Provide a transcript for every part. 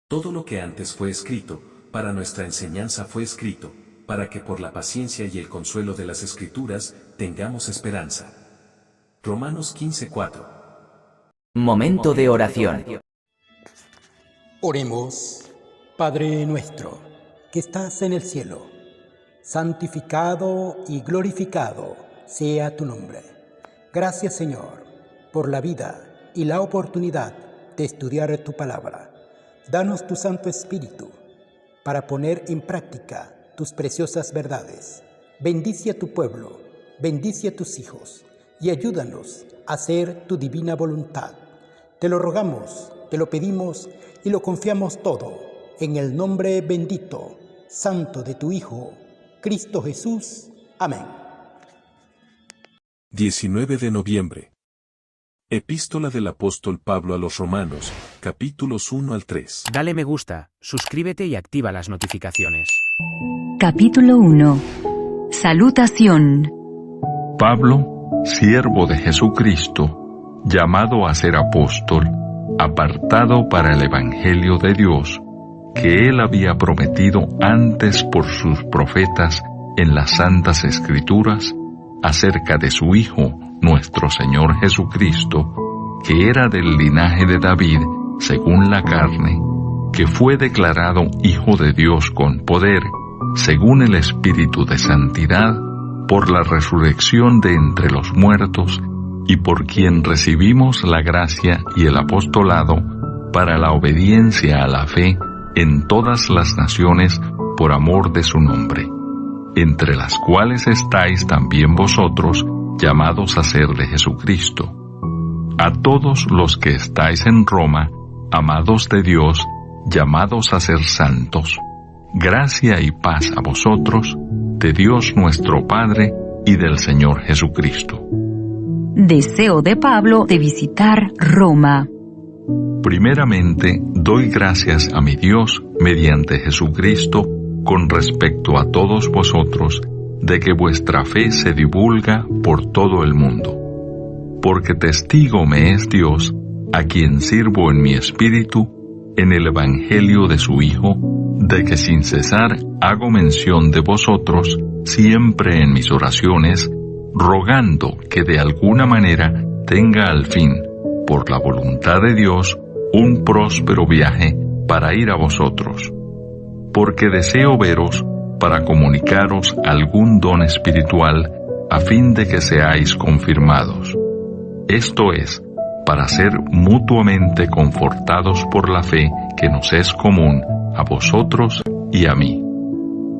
Todo lo que antes fue escrito, para nuestra enseñanza fue escrito, para que por la paciencia y el consuelo de las Escrituras, tengamos esperanza. Romanos 15:4. Momento de oración. Oremos. Padre nuestro, que estás en el cielo, santificado y glorificado sea tu nombre. Gracias, Señor, por la vida y la oportunidad de estudiar tu palabra. Danos tu Santo Espíritu para poner en práctica tus preciosas verdades. Bendice a tu pueblo, bendice a tus hijos y ayúdanos a hacer tu divina voluntad. Te lo rogamos, te lo pedimos y lo confiamos todo en el nombre bendito, santo de tu Hijo, Cristo Jesús. Amén. 19 de noviembre. Epístola del apóstol Pablo a los Romanos, capítulos 1 al 3. Dale me gusta, suscríbete y activa las notificaciones. Capítulo 1. Salutación. Pablo, siervo de Jesucristo, llamado a ser apóstol, apartado para el Evangelio de Dios, que él había prometido antes por sus profetas en las Santas Escrituras, acerca de su Hijo, nuestro Señor Jesucristo, que era del linaje de David, según la carne, que fue declarado Hijo de Dios con poder, según el Espíritu de Santidad, por la resurrección de entre los muertos, y por quien recibimos la gracia y el apostolado para la obediencia a la fe en todas las naciones por amor de su nombre, entre las cuales estáis también vosotros, llamados a ser de Jesucristo. A todos los que estáis en Roma, amados de Dios, llamados a ser santos, gracia y paz a vosotros, de Dios nuestro Padre y del Señor Jesucristo. Deseo de Pablo de visitar Roma. Primeramente, doy gracias a mi Dios mediante Jesucristo con respecto a todos vosotros, de que vuestra fe se divulga por todo el mundo. Porque testigo me es Dios, a quien sirvo en mi espíritu, en el Evangelio de su Hijo, de que sin cesar hago mención de vosotros, siempre en mis oraciones, rogando que de alguna manera tenga al fin, por la voluntad de Dios, un próspero viaje para ir a vosotros. Porque deseo veros para comunicaros algún don espiritual, a fin de que seáis confirmados. Esto es, para ser mutuamente confortados por la fe que nos es común a vosotros y a mí.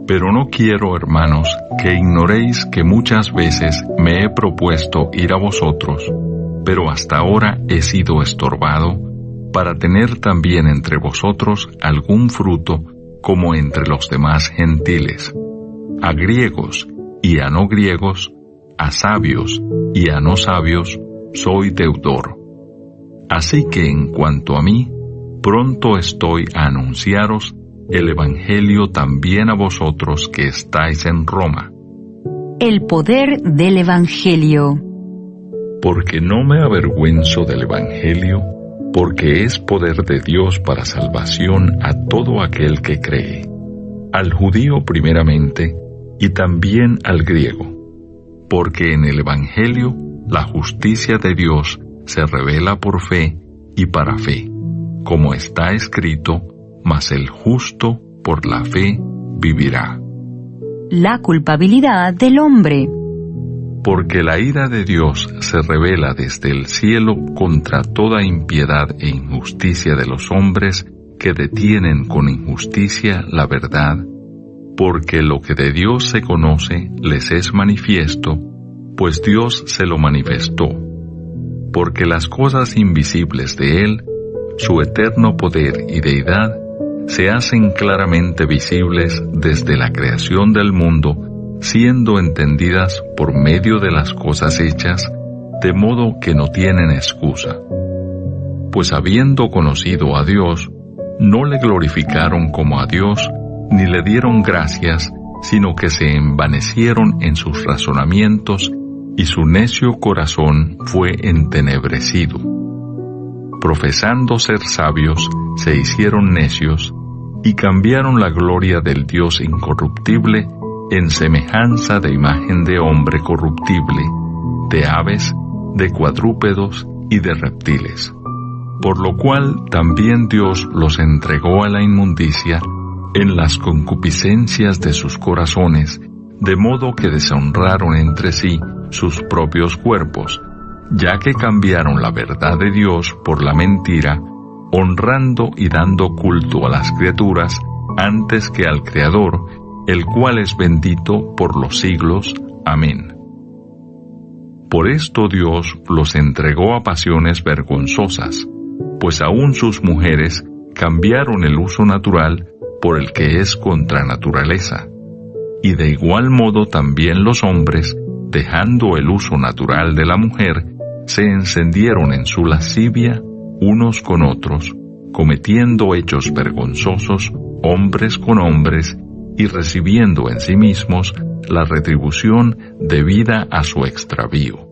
Pero no quiero, hermanos, que ignoréis que muchas veces me he propuesto ir a vosotros, pero hasta ahora he sido estorbado, para tener también entre vosotros algún fruto, como entre los demás gentiles, a griegos y a no griegos, a sabios y a no sabios, soy deudor. Así que en cuanto a mí, pronto estoy a anunciaros el Evangelio también a vosotros que estáis en Roma. El poder del Evangelio. Porque no me avergüenzo del Evangelio, porque es poder de Dios para salvación a todo aquel que cree, al judío primeramente, y también al griego. Porque en el Evangelio la justicia de Dios se revela por fe y para fe, como está escrito, mas el justo por la fe vivirá. La culpabilidad del hombre. Porque la ira de Dios se revela desde el cielo contra toda impiedad e injusticia de los hombres que detienen con injusticia la verdad, porque lo que de Dios se conoce les es manifiesto, pues Dios se lo manifestó. Porque las cosas invisibles de Él, su eterno poder y deidad, se hacen claramente visibles desde la creación del mundo, siendo entendidas por medio de las cosas hechas, de modo que no tienen excusa. Pues habiendo conocido a Dios, no le glorificaron como a Dios, ni le dieron gracias, sino que se envanecieron en sus razonamientos, y su necio corazón fue entenebrecido. profesando ser sabios, se hicieron necios, y cambiaron la gloria del Dios incorruptible en semejanza de imagen de hombre corruptible, de aves, de cuadrúpedos y de reptiles. Por lo cual también Dios los entregó a la inmundicia en las concupiscencias de sus corazones, de modo que deshonraron entre sí sus propios cuerpos, ya que cambiaron la verdad de Dios por la mentira, honrando y dando culto a las criaturas antes que al Creador, el cual es bendito por los siglos. Amén. Por esto Dios los entregó a pasiones vergonzosas, pues aún sus mujeres cambiaron el uso natural por el que es contra naturaleza. Y de igual modo también los hombres, dejando el uso natural de la mujer, se encendieron en su lascivia unos con otros, cometiendo hechos vergonzosos hombres con hombres, y recibiendo en sí mismos la retribución debida a su extravío.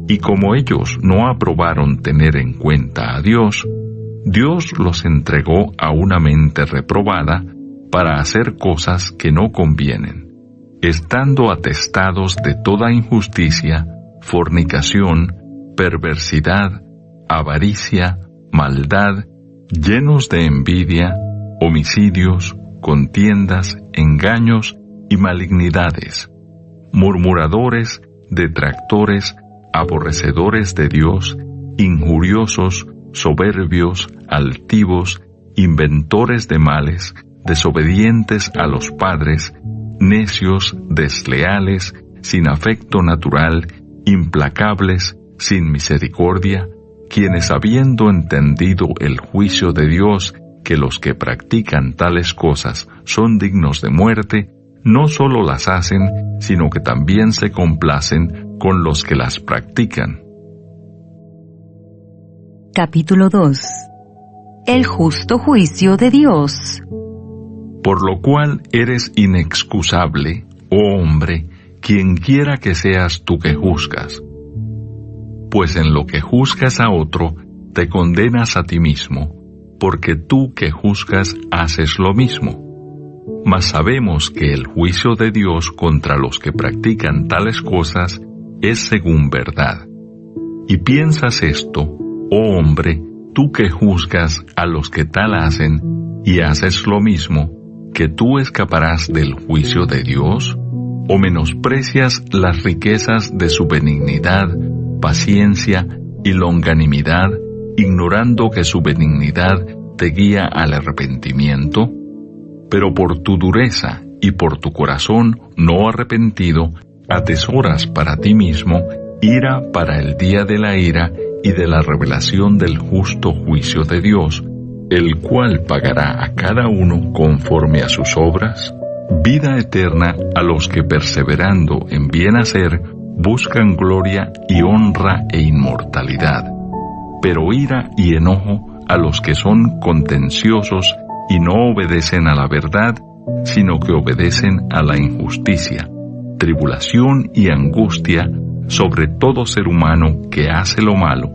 Y como ellos no aprobaron tener en cuenta a Dios, Dios los entregó a una mente reprobada para hacer cosas que no convienen, estando atestados de toda injusticia, fornicación, perversidad, avaricia, maldad, llenos de envidia, homicidios, contiendas, engaños y malignidades, murmuradores, detractores, aborrecedores de Dios, injuriosos, soberbios, altivos, inventores de males, desobedientes a los padres, necios, desleales, sin afecto natural, implacables, sin misericordia, quienes habiendo entendido el juicio de Dios, que los que practican tales cosas son dignos de muerte, no solo las hacen, sino que también se complacen con los que las practican. Capítulo 2. El justo juicio de Dios. Por lo cual eres inexcusable, oh hombre, quien quiera que seas tú que juzgas. Pues en lo que juzgas a otro, te condenas a ti mismo, porque tú que juzgas haces lo mismo. Mas sabemos que el juicio de Dios contra los que practican tales cosas es según verdad. Y piensas esto, oh hombre, tú que juzgas a los que tal hacen y haces lo mismo, que tú escaparás del juicio de Dios, o menosprecias las riquezas de su benignidad, paciencia y longanimidad, ignorando que su benignidad te guía al arrepentimiento. Pero por tu dureza y por tu corazón no arrepentido, atesoras para ti mismo ira para el día de la ira y de la revelación del justo juicio de Dios, el cual pagará a cada uno conforme a sus obras, vida eterna a los que perseverando en bien hacer buscan gloria y honra e inmortalidad, pero ira y enojo a los que son contenciosos y no obedecen a la verdad, sino que obedecen a la injusticia, tribulación y angustia sobre todo ser humano que hace lo malo,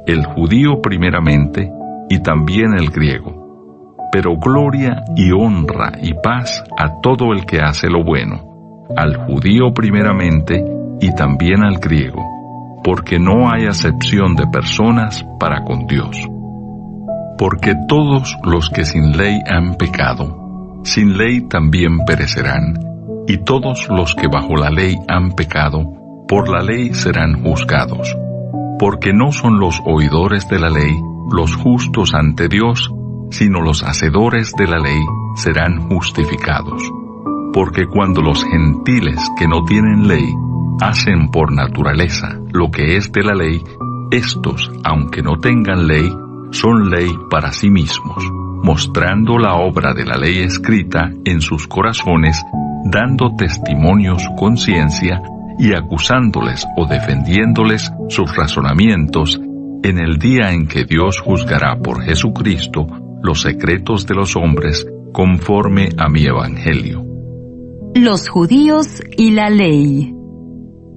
el judío primeramente y también el griego, pero gloria y honra y paz a todo el que hace lo bueno, al judío primeramente y también al griego, porque no hay acepción de personas para con Dios. Porque todos los que sin ley han pecado, sin ley también perecerán, y todos los que bajo la ley han pecado, por la ley serán juzgados. Porque no son los oidores de la ley los justos ante Dios, sino los hacedores de la ley serán justificados. Porque cuando los gentiles que no tienen ley hacen por naturaleza lo que es de la ley, éstos, aunque no tengan ley, son ley para sí mismos, mostrando la obra de la ley escrita en sus corazones, dando testimonio su conciencia y acusándoles o defendiéndoles sus razonamientos en el día en que Dios juzgará por Jesucristo los secretos de los hombres conforme a mi evangelio. Los judíos y la ley.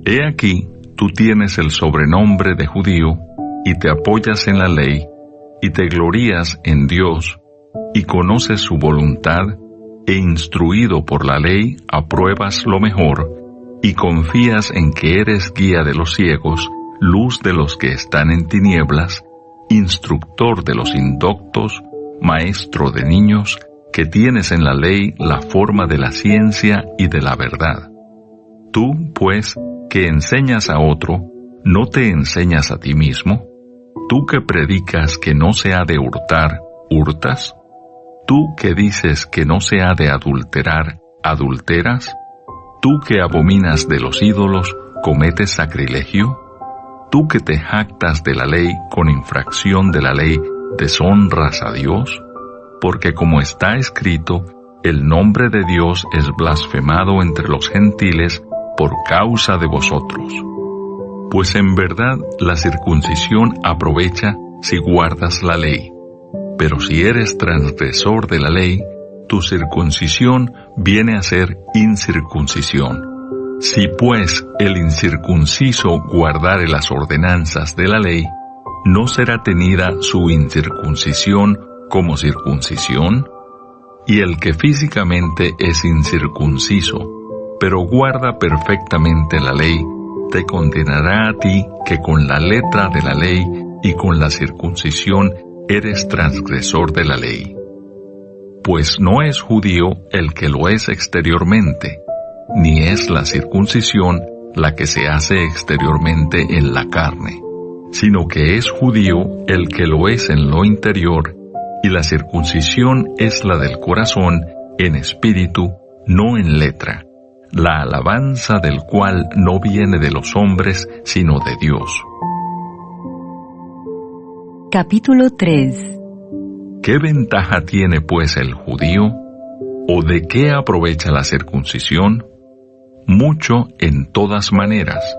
He aquí, tú tienes el sobrenombre de judío, y te apoyas en la ley, y te glorías en Dios, y conoces su voluntad, e instruido por la ley apruebas lo mejor, y confías en que eres guía de los ciegos, luz de los que están en tinieblas, instructor de los indoctos, maestro de niños, que tienes en la ley la forma de la ciencia y de la verdad. Tú, pues, que enseñas a otro, ¿no te enseñas a ti mismo? Tú que predicas que no se ha de hurtar, ¿hurtas? Tú que dices que no se ha de adulterar, ¿adulteras? Tú que abominas de los ídolos, ¿cometes sacrilegio? Tú que te jactas de la ley con infracción de la ley, ¿deshonras a Dios? Porque como está escrito, el nombre de Dios es blasfemado entre los gentiles por causa de vosotros. Pues en verdad la circuncisión aprovecha si guardas la ley. Pero si eres transgresor de la ley, tu circuncisión viene a ser incircuncisión. Si pues el incircunciso guardare las ordenanzas de la ley, ¿no será tenida su incircuncisión como circuncisión? Y el que físicamente es incircunciso, pero guarda perfectamente la ley, te condenará a ti que con la letra de la ley y con la circuncisión eres transgresor de la ley. Pues no es judío el que lo es exteriormente, ni es la circuncisión la que se hace exteriormente en la carne, sino que es judío el que lo es en lo interior, y la circuncisión es la del corazón en espíritu, no en letra, la alabanza del cual no viene de los hombres, sino de Dios. Capítulo 3. ¿Qué ventaja tiene pues el judío? ¿O de qué aprovecha la circuncisión? Mucho en todas maneras.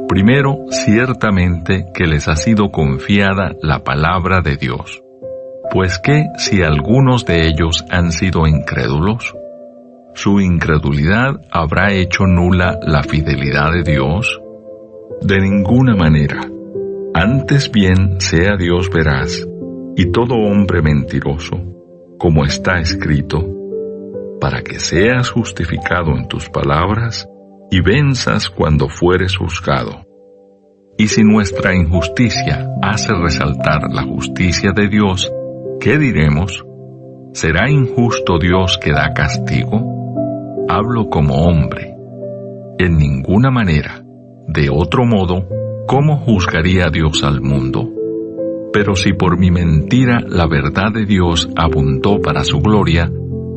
Primero, ciertamente que les ha sido confiada la palabra de Dios. Pues ¿qué si algunos de ellos han sido incrédulos? ¿Su incredulidad habrá hecho nula la fidelidad de Dios? De ninguna manera. Antes bien sea Dios veraz, y todo hombre mentiroso, como está escrito, para que seas justificado en tus palabras, y venzas cuando fueres juzgado. Y si nuestra injusticia hace resaltar la justicia de Dios, ¿qué diremos? ¿Será injusto Dios que da castigo? Hablo como hombre. En ninguna manera. De otro modo, ¿cómo juzgaría Dios al mundo? Pero si por mi mentira la verdad de Dios abundó para su gloria,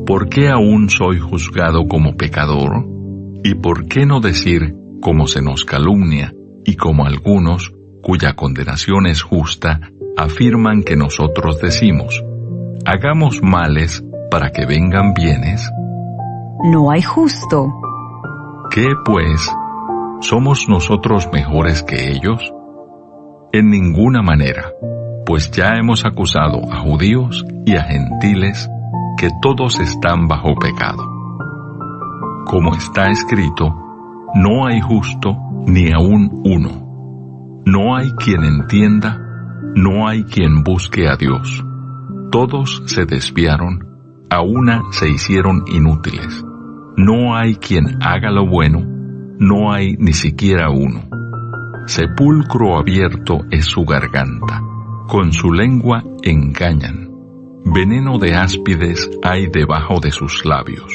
¿por qué aún soy juzgado como pecador? ¿Y por qué no decir, como se nos calumnia, y como algunos, cuya condenación es justa, afirman que nosotros decimos, hagamos males para que vengan bienes? No hay justo. ¿Qué, pues? ¿Somos nosotros mejores que ellos? En ninguna manera, pues ya hemos acusado a judíos y a gentiles que todos están bajo pecado. Como está escrito, no hay justo ni aun uno. No hay quien entienda, no hay quien busque a Dios. Todos se desviaron, a una se hicieron inútiles. No hay quien haga lo bueno, no hay ni siquiera uno. Sepulcro abierto es su garganta, con su lengua engañan. Veneno de áspides hay debajo de sus labios.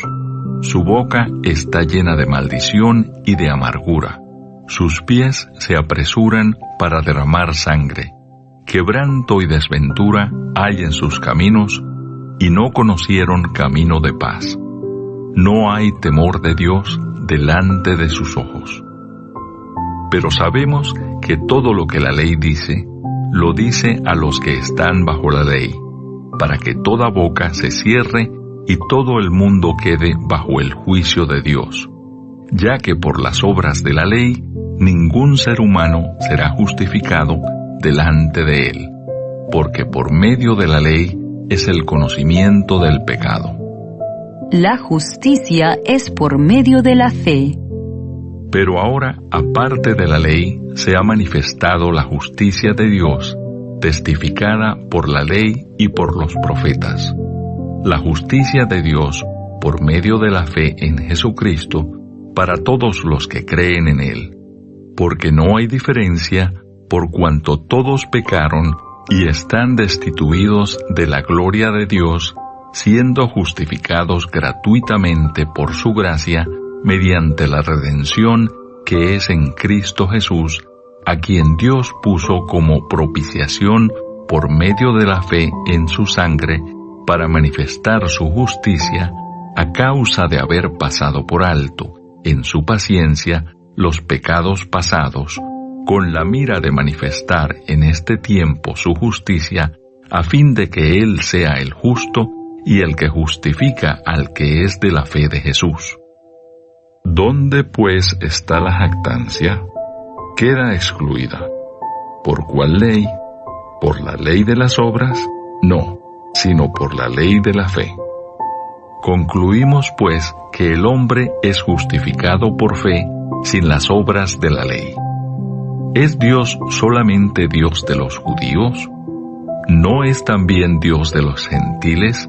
Su boca está llena de maldición y de amargura. Sus pies se apresuran para derramar sangre. Quebranto y desventura hay en sus caminos, y no conocieron camino de paz. No hay temor de Dios delante de sus ojos. Pero sabemos que todo lo que la ley dice, lo dice a los que están bajo la ley, para que toda boca se cierre y todo el mundo quede bajo el juicio de Dios, ya que por las obras de la ley ningún ser humano será justificado delante de él, porque por medio de la ley es el conocimiento del pecado. La justicia es por medio de la fe. Pero ahora, aparte de la ley, se ha manifestado la justicia de Dios, testificada por la ley y por los profetas. La justicia de Dios por medio de la fe en Jesucristo para todos los que creen en Él, porque no hay diferencia por cuanto todos pecaron y están destituidos de la gloria de Dios, siendo justificados gratuitamente por su gracia mediante la redención que es en Cristo Jesús, a quien Dios puso como propiciación por medio de la fe en su sangre, para manifestar su justicia a causa de haber pasado por alto, en su paciencia, los pecados pasados, con la mira de manifestar en este tiempo su justicia, a fin de que Él sea el justo y el que justifica al que es de la fe de Jesús. ¿Dónde pues está la jactancia? Queda excluida. ¿Por cuál ley? ¿Por la ley de las obras? No, sino por la ley de la fe. Concluimos pues que el hombre es justificado por fe sin las obras de la ley. ¿Es Dios solamente Dios de los judíos? ¿No es también Dios de los gentiles?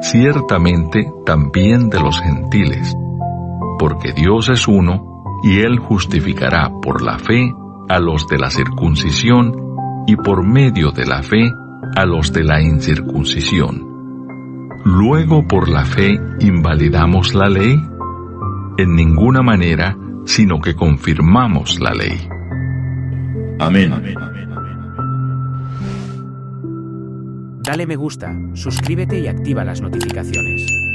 Ciertamente también de los gentiles. Porque Dios es uno, y Él justificará por la fe a los de la circuncisión, y por medio de la fe a los de la incircuncisión. ¿Luego por la fe invalidamos la ley? En ninguna manera, sino que confirmamos la ley. Amén. Dale me gusta, suscríbete y activa las notificaciones.